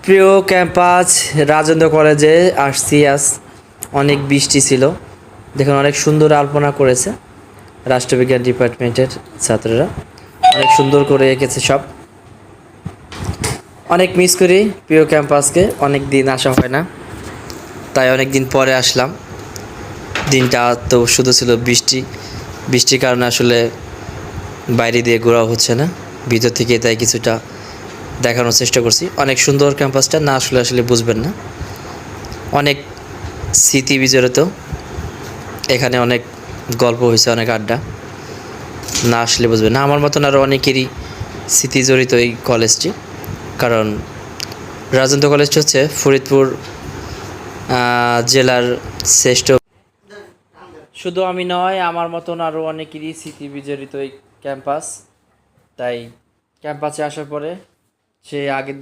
প্রিয় ক্যাম্পাস রাজেন্দ্র কলেজে আসছি আজ। অনেক বৃষ্টি ছিল, দেখুন অনেক সুন্দর আলপনা করেছে রাষ্ট্রবিজ্ঞান ডিপার্টমেন্টের ছাত্ররা। অনেক সুন্দর করে এঁকেছে সব। অনেক মিস করি প্রিয় ক্যাম্পাসকে, অনেক দিন আসা হয় না, তাই অনেক দিন পরে আসলাম। দিনটা তো শুধু ছিল বৃষ্টির কারণে আসলে বাইরে দিয়ে ঘোরা হচ্ছে না, ভিতর থেকে তাই কিছুটা দেখানোর চেষ্টা করছি। অনেক সুন্দর ক্যাম্পাসটা, না আসলে আসলে বুঝবেন না। অনেক স্মৃতি বিজড়িত, এখানে অনেক গল্প হয়েছে, অনেক আড্ডা, না আসলে বুঝবেন না। আমার মতন আরও অনেকেরই স্মৃতি জড়িত এই কলেজটি, কারণ রাজেন্দ্র কলেজটি হচ্ছে ফরিদপুর জেলার শ্রেষ্ঠ। শুধু আমি নয়, আমার মতন আরও অনেকেরই স্মৃতি বিজড়িত এই ক্যাম্পাস। তাই ক্যাম্পাসে আসার পরে সে আগের